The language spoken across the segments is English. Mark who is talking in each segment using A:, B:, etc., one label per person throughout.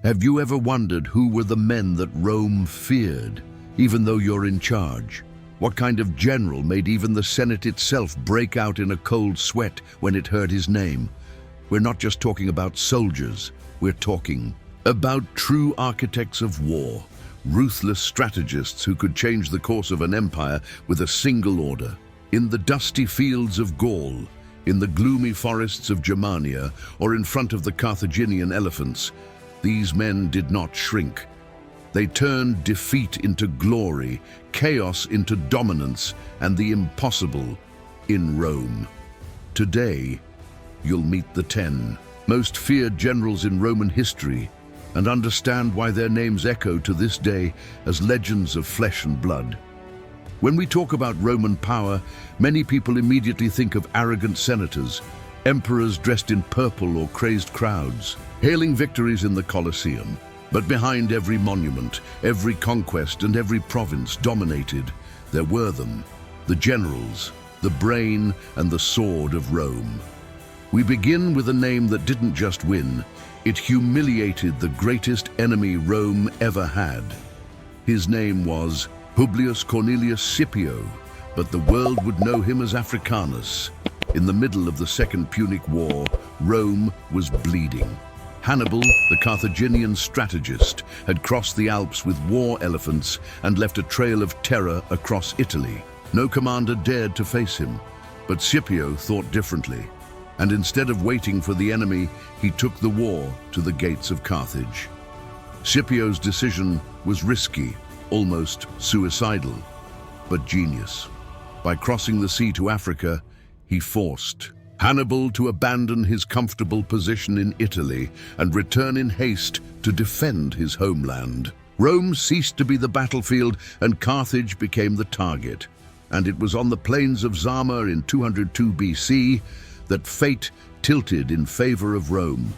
A: Have you ever wondered who were the men that Rome feared, even though you're in charge? What kind of general made even the Senate itself break out in a cold sweat when it heard his name? We're not just talking about soldiers, we're talking about true architects of war, ruthless strategists who could change the course of an empire with a single order. In the dusty fields of Gaul, in the gloomy forests of Germania, or in front of the Carthaginian elephants, these men did not shrink. They turned defeat into glory, chaos into dominance, and the impossible in Rome. Today, you'll meet the 10 most feared generals in Roman history and understand why their names echo to this day as legends of flesh and blood. When we talk about Roman power, many people immediately think of arrogant senators, emperors dressed in purple or crazed crowds, hailing victories in the Colosseum. But behind every monument, every conquest, and every province dominated, there were them, the generals, the brain and the sword of Rome. We begin with a name that didn't just win, it humiliated the greatest enemy Rome ever had. His name was Publius Cornelius Scipio, but the world would know him as Africanus. In the middle of the Second Punic War, Rome was bleeding. Hannibal, the Carthaginian strategist, had crossed the Alps with war elephants and left a trail of terror across Italy. No commander dared to face him, but Scipio thought differently. And instead of waiting for the enemy, he took the war to the gates of Carthage. Scipio's decision was risky, almost suicidal, but genius. By crossing the sea to Africa, he forced Hannibal to abandon his comfortable position in Italy and return in haste to defend his homeland. Rome ceased to be the battlefield and Carthage became the target. And it was on the plains of Zama in 202 BC that fate tilted in favor of Rome.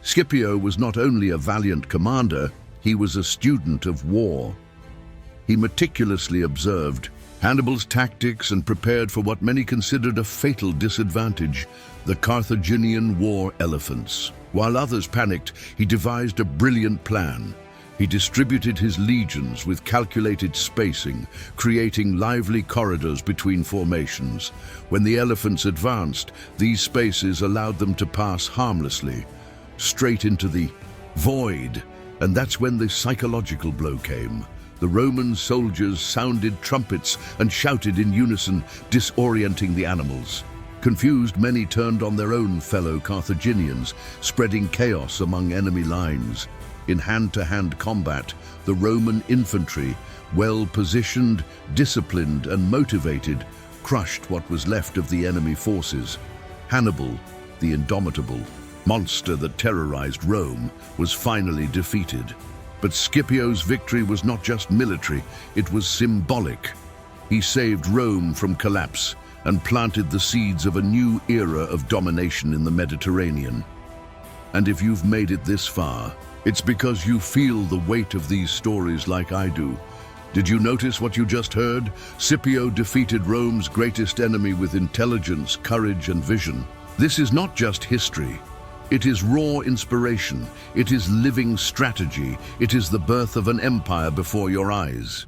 A: Scipio was not only a valiant commander, he was a student of war. He meticulously observed Hannibal's tactics and prepared for what many considered a fatal disadvantage, the Carthaginian war elephants. While others panicked, he devised a brilliant plan. He distributed his legions with calculated spacing, creating lively corridors between formations. When the elephants advanced, these spaces allowed them to pass harmlessly, straight into the void. And that's when the psychological blow came. The Roman soldiers sounded trumpets and shouted in unison, disorienting the animals. Confused, many turned on their own fellow Carthaginians, spreading chaos among enemy lines. In hand-to-hand combat, the Roman infantry, well-positioned, disciplined, and motivated, crushed what was left of the enemy forces. Hannibal, the indomitable monster that terrorized Rome, was finally defeated. But Scipio's victory was not just military, it was symbolic. He saved Rome from collapse and planted the seeds of a new era of domination in the Mediterranean. And if you've made it this far, it's because you feel the weight of these stories like I do. Did you notice what you just heard? Scipio defeated Rome's greatest enemy with intelligence, courage, and vision. This is not just history. It is raw inspiration. It is living strategy. It is the birth of an empire before your eyes.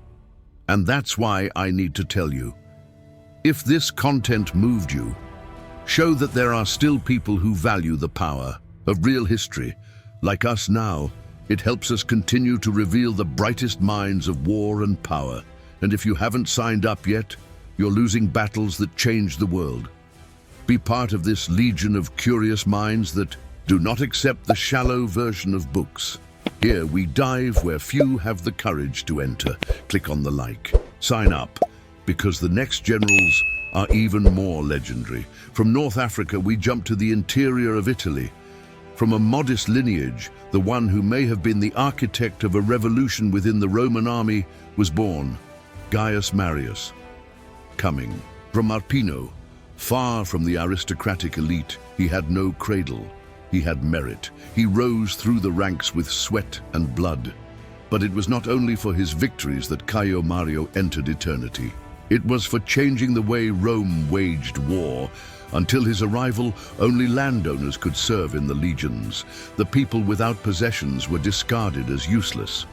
A: And that's why I need to tell you. If this content moved you, show that there are still people who value the power of real history. Like us now, it helps us continue to reveal the brightest minds of war and power. And if you haven't signed up yet, you're losing battles that change the world. Be part of this legion of curious minds that do not accept the shallow version of books. Here we dive where few have the courage to enter. Click on the like. Sign up, because the next generals are even more legendary. From North Africa, we jump to the interior of Italy. From a modest lineage, the one who may have been the architect of a revolution within the Roman army was born, Gaius Marius. Coming from Arpino, far from the aristocratic elite, he had no cradle. He had merit. He rose through the ranks with sweat and blood. But it was not only for his victories that Caio Mario entered eternity. It was for changing the way Rome waged war. Until his arrival, only landowners could serve in the legions. The people without possessions were discarded as useless.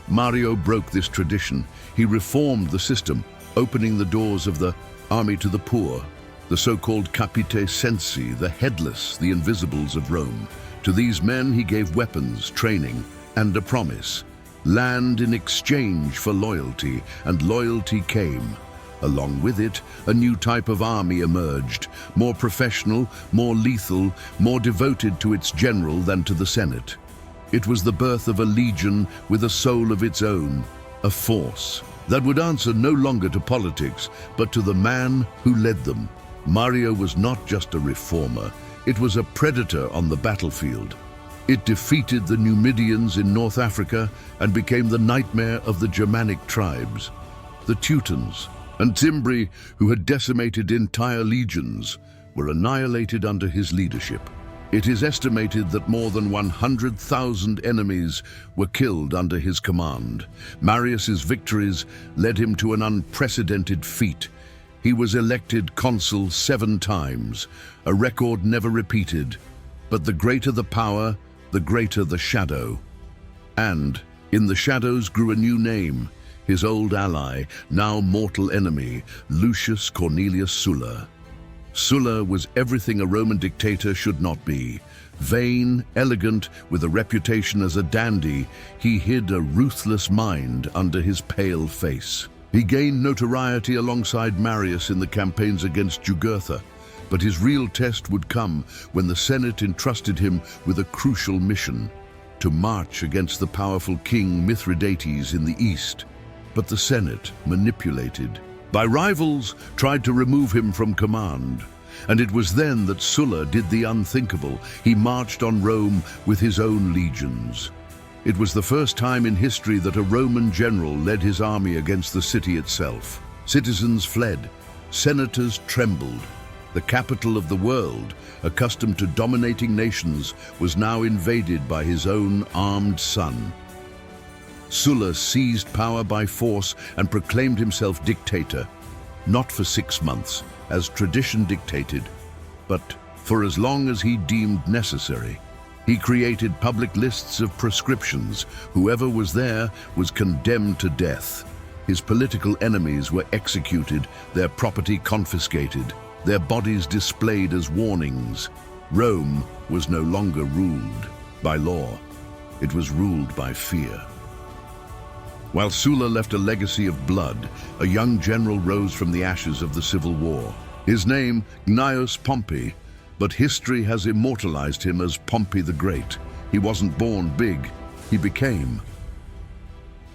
A: Mario broke this tradition. He reformed the system, opening the doors of the army to the poor, the so-called capite sensi, the headless, the invisibles of Rome. To these men he gave weapons, training, and a promise. Land in exchange for loyalty, and loyalty came. Along with it, a new type of army emerged, more professional, more lethal, more devoted to its general than to the Senate. It was the birth of a legion with a soul of its own, a force that would answer no longer to politics, but to the man who led them. Mario was not just a reformer, it was a predator on the battlefield. It defeated the Numidians in North Africa and became the nightmare of the Germanic tribes. The Teutons and Cimbri, who had decimated entire legions, were annihilated under his leadership. It is estimated that more than 100,000 enemies were killed under his command. Marius's victories led him to an unprecedented feat. He was elected consul 7 times, a record never repeated. But the greater the power, the greater the shadow. And in the shadows grew a new name, his old ally, now mortal enemy, Lucius Cornelius Sulla. Sulla was everything a Roman dictator should not be. Vain, elegant, with a reputation as a dandy, he hid a ruthless mind under his pale face. He gained notoriety alongside Marius in the campaigns against Jugurtha, but his real test would come when the Senate entrusted him with a crucial mission, to march against the powerful king Mithridates in the east. But the Senate, manipulated by rivals, tried to remove him from command. And it was then that Sulla did the unthinkable. He marched on Rome with his own legions. It was the first time in history that a Roman general led his army against the city itself. Citizens fled. Senators trembled. The capital of the world, accustomed to dominating nations, was now invaded by his own armed son. Sulla seized power by force and proclaimed himself dictator, not for 6 months, as tradition dictated, but for as long as he deemed necessary. He created public lists of proscriptions. Whoever was there was condemned to death. His political enemies were executed, their property confiscated, their bodies displayed as warnings. Rome was no longer ruled by law. It was ruled by fear. While Sulla left a legacy of blood, a young general rose from the ashes of the civil war. His name, Gnaeus Pompey, but history has immortalized him as Pompey the Great. He wasn't born big, he became.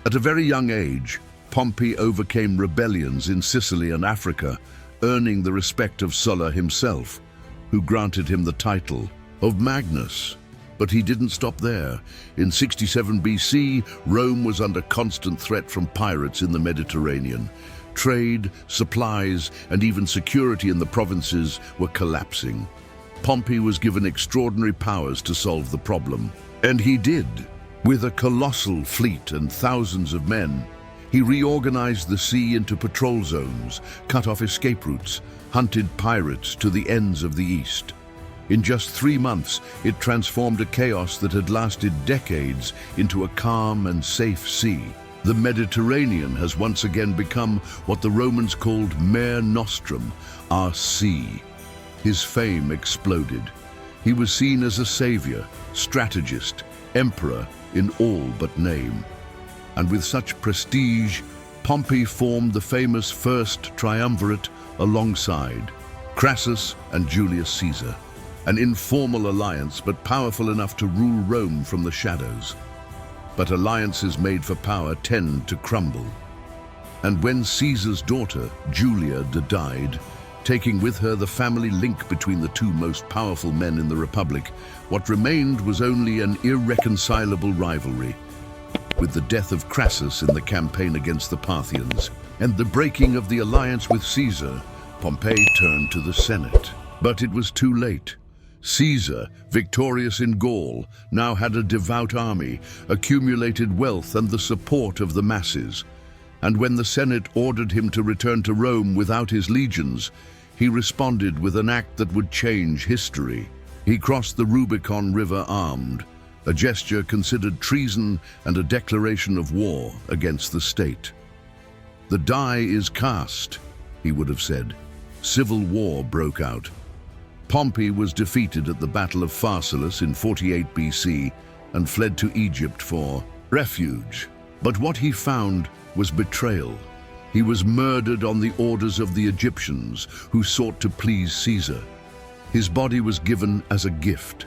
A: At a very young age, Pompey overcame rebellions in Sicily and Africa, earning the respect of Sulla himself, who granted him the title of Magnus. But he didn't stop there. In 67 BC, Rome was under constant threat from pirates in the Mediterranean. Trade, supplies, and even security in the provinces were collapsing. Pompey was given extraordinary powers to solve the problem. And he did. With a colossal fleet and thousands of men, he reorganized the sea into patrol zones, cut off escape routes, hunted pirates to the ends of the east. In just 3 months, it transformed a chaos that had lasted decades into a calm and safe sea. The Mediterranean has once again become what the Romans called Mare Nostrum, our sea. His fame exploded. He was seen as a savior, strategist, emperor in all but name. And with such prestige, Pompey formed the famous First Triumvirate alongside Crassus and Julius Caesar. An informal alliance, but powerful enough to rule Rome from the shadows. But alliances made for power tend to crumble. And when Caesar's daughter, Julia, died, taking with her the family link between the two most powerful men in the Republic, what remained was only an irreconcilable rivalry. With the death of Crassus in the campaign against the Parthians, and the breaking of the alliance with Caesar, Pompey turned to the Senate. But it was too late. Caesar, victorious in Gaul, now had a devout army, accumulated wealth and the support of the masses. And when the Senate ordered him to return to Rome without his legions, he responded with an act that would change history. He crossed the Rubicon River armed, a gesture considered treason and a declaration of war against the state. "The die is cast," he would have said. Civil war broke out. Pompey was defeated at the Battle of Pharsalus in 48 BC and fled to Egypt for refuge. But what he found was betrayal. He was murdered on the orders of the Egyptians, who sought to please Caesar. His body was given as a gift.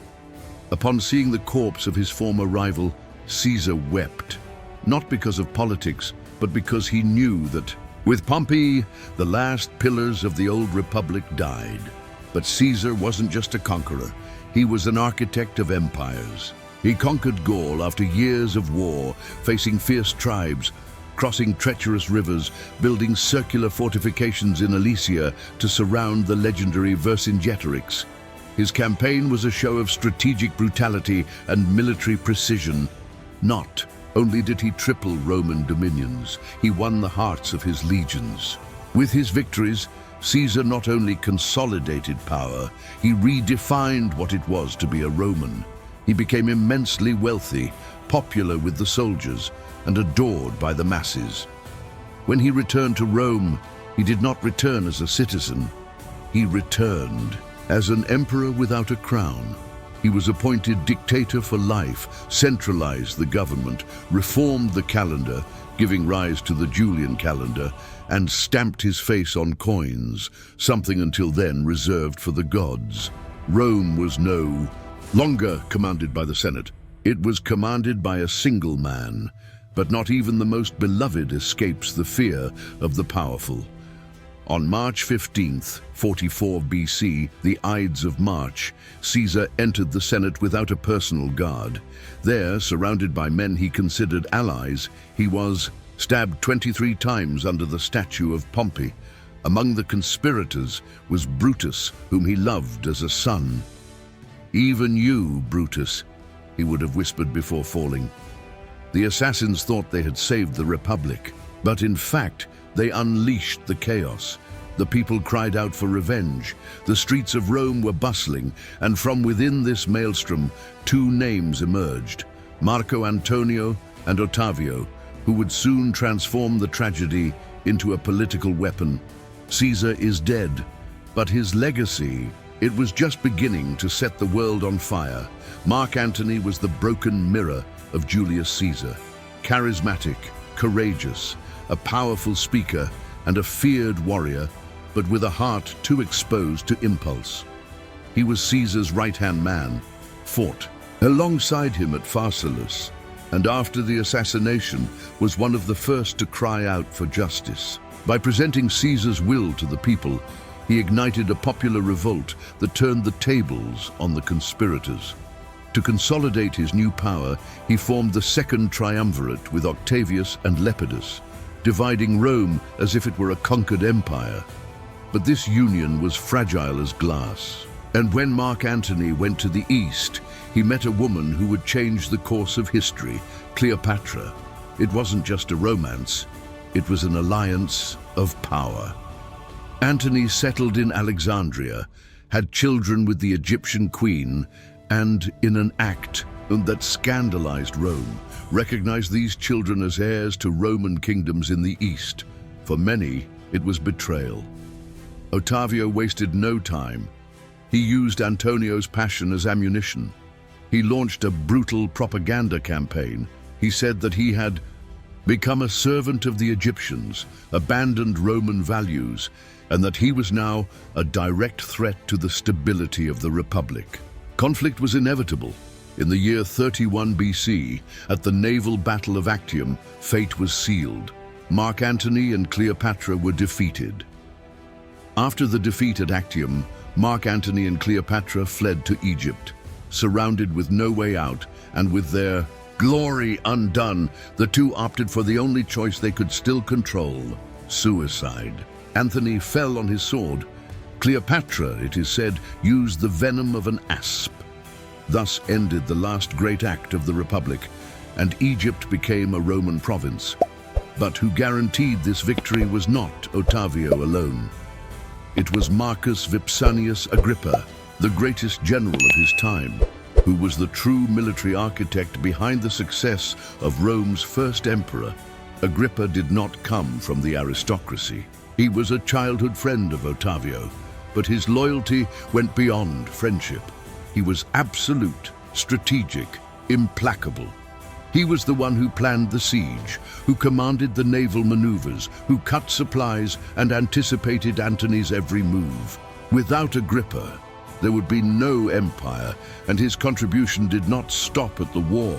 A: Upon seeing the corpse of his former rival, Caesar wept, not because of politics, but because he knew that, with Pompey, the last pillars of the old republic died. But Caesar wasn't just a conqueror, he was an architect of empires. He conquered Gaul after years of war, facing fierce tribes, crossing treacherous rivers, building circular fortifications in Alesia to surround the legendary Vercingetorix. His campaign was a show of strategic brutality and military precision. Not only did he triple Roman dominions, he won the hearts of his legions. With his victories, Caesar not only consolidated power, he redefined what it was to be a Roman. He became immensely wealthy, popular with the soldiers, and adored by the masses. When he returned to Rome, he did not return as a citizen. He returned as an emperor without a crown. He was appointed dictator for life, centralized the government, reformed the calendar, giving rise to the Julian calendar, and stamped his face on coins, something until then reserved for the gods. Rome was no longer commanded by the Senate. It was commanded by a single man, but not even the most beloved escapes the fear of the powerful. On March 15th, 44 BC, the Ides of March, Caesar entered the Senate without a personal guard. There, surrounded by men he considered allies, he was stabbed 23 times under the statue of Pompey. Among the conspirators was Brutus, whom he loved as a son. "Even you, Brutus," he would have whispered before falling. The assassins thought they had saved the Republic, but in fact, they unleashed the chaos. The people cried out for revenge. The streets of Rome were bustling, and from within this maelstrom, two names emerged, Marco Antonio and Ottavio, who would soon transform the tragedy into a political weapon. Caesar is dead, but his legacy, it was just beginning to set the world on fire. Mark Antony was the broken mirror of Julius Caesar, charismatic, courageous, a powerful speaker, and a feared warrior, but with a heart too exposed to impulse. He was Caesar's right-hand man, fought alongside him at Pharsalus, and after the assassination was one of the first to cry out for justice. By presenting Caesar's will to the people, he ignited a popular revolt that turned the tables on the conspirators. To consolidate his new power, he formed the Second Triumvirate with Octavius and Lepidus, dividing Rome as if it were a conquered empire. But this union was fragile as glass. And when Mark Antony went to the east, he met a woman who would change the course of history, Cleopatra. It wasn't just a romance, it was an alliance of power. Antony settled in Alexandria, had children with the Egyptian queen, and in an act that scandalized Rome, recognized these children as heirs to Roman kingdoms in the east. For many, it was betrayal. Ottavio wasted no time. He used Antonio's passion as ammunition. He launched a brutal propaganda campaign. He said that he had become a servant of the Egyptians, abandoned Roman values, and that he was now a direct threat to the stability of the Republic. Conflict was inevitable. In the year 31 BC, at the naval battle of Actium, fate was sealed. Mark Antony and Cleopatra were defeated. After the defeat at Actium, Mark Antony and Cleopatra fled to Egypt. Surrounded with no way out, and with their glory undone, the two opted for the only choice they could still control: suicide. Antony fell on his sword. Cleopatra, it is said, used the venom of an asp. Thus ended the last great act of the Republic, and Egypt became a Roman province. But who guaranteed this victory was not Ottavio alone. It was Marcus Vipsanius Agrippa, the greatest general of his time, who was the true military architect behind the success of Rome's first emperor. Agrippa did not come from the aristocracy. He was a childhood friend of Ottavio, but his loyalty went beyond friendship. He was absolute, strategic, implacable. He was the one who planned the siege, who commanded the naval maneuvers, who cut supplies and anticipated Antony's every move. Without Agrippa, there would be no empire, and his contribution did not stop at the war.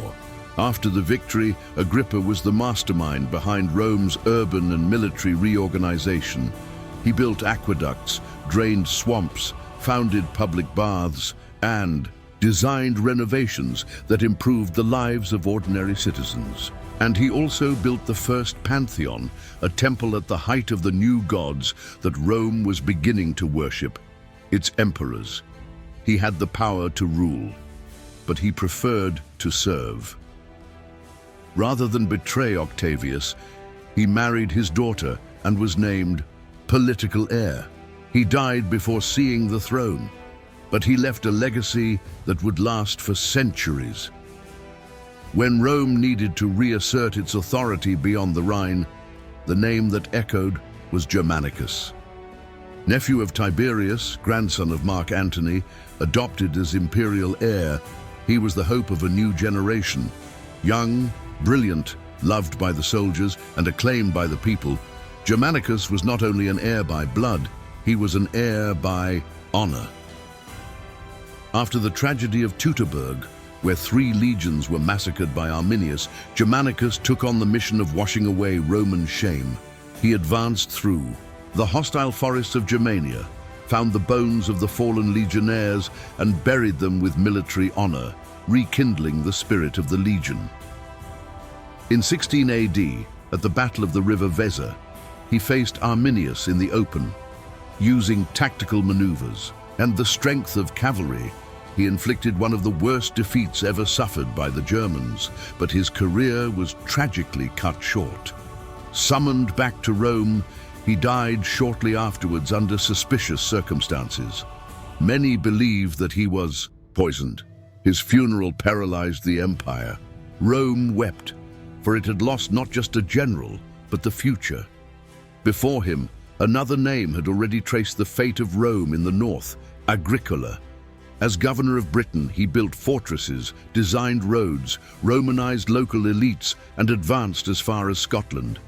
A: After the victory, Agrippa was the mastermind behind Rome's urban and military reorganization. He built aqueducts, drained swamps, founded public baths, and designed renovations that improved the lives of ordinary citizens. And he also built the first pantheon, a temple at the height of the new gods that Rome was beginning to worship, its emperors. He had the power to rule, but he preferred to serve. Rather than betray Octavius, he married his daughter and was named political heir. He died before seeing the throne, but he left a legacy that would last for centuries. When Rome needed to reassert its authority beyond the Rhine, the name that echoed was Germanicus. Nephew of Tiberius, grandson of Mark Antony, adopted as imperial heir, he was the hope of a new generation. Young, brilliant, loved by the soldiers, and acclaimed by the people, Germanicus was not only an heir by blood, he was an heir by honor. After the tragedy of Teutoburg, where 3 legions were massacred by Arminius, Germanicus took on the mission of washing away Roman shame. He advanced through the hostile forests of Germania, found the bones of the fallen legionnaires, and buried them with military honor, rekindling the spirit of the legion. In 16 AD, at the Battle of the River Weser, he faced Arminius in the open. Using tactical maneuvers and the strength of cavalry, he inflicted one of the worst defeats ever suffered by the Germans, but his career was tragically cut short. Summoned back to Rome, he died shortly afterwards under suspicious circumstances. Many believe that he was poisoned. His funeral paralyzed the empire. Rome wept, for it had lost not just a general, but the future. Before him, another name had already traced the fate of Rome in the north, Agricola. As governor of Britain, he built fortresses, designed roads, Romanized local elites, and advanced as far as Scotland.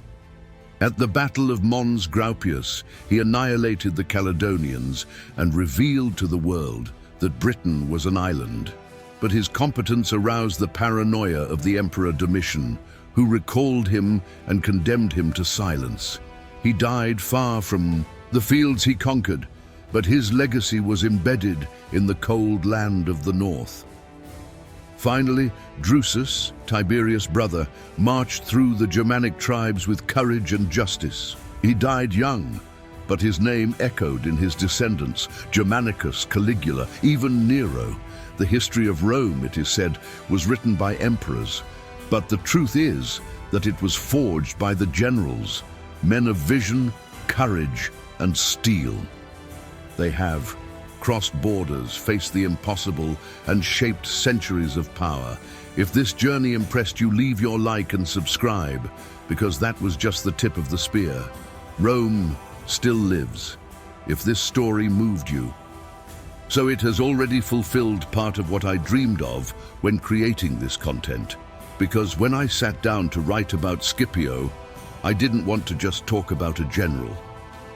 A: At the Battle of Mons Graupius, he annihilated the Caledonians and revealed to the world that Britain was an island. But his competence aroused the paranoia of the Emperor Domitian, who recalled him and condemned him to silence. He died far from the fields he conquered, but his legacy was embedded in the cold land of the north. Finally, Drusus, Tiberius' brother, marched through the Germanic tribes with courage and justice. He died young, but his name echoed in his descendants, Germanicus, Caligula, even Nero. The history of Rome, it is said, was written by emperors, but the truth is that it was forged by the generals, men of vision, courage, and steel. They have crossed borders, faced the impossible, and shaped centuries of power. If this journey impressed you, leave your like and subscribe, because that was just the tip of the spear. Rome still lives, if this story moved you. So it has already fulfilled part of what I dreamed of when creating this content. Because when I sat down to write about Scipio, I didn't want to just talk about a general.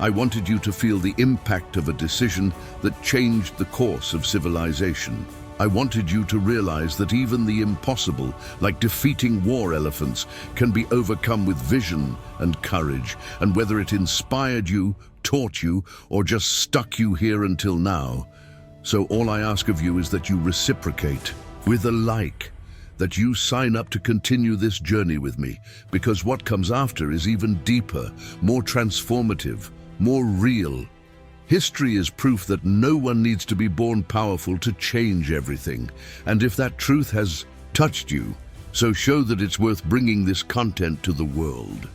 A: I wanted you to feel the impact of a decision that changed the course of civilization. I wanted you to realize that even the impossible, like defeating war elephants, can be overcome with vision and courage. And whether it inspired you, taught you, or just stuck you here until now. So all I ask of you is that you reciprocate with a like, that you sign up to continue this journey with me, because what comes after is even deeper, more transformative, more real. History is proof that no one needs to be born powerful to change everything. And if that truth has touched you, so show that it's worth bringing this content to the world.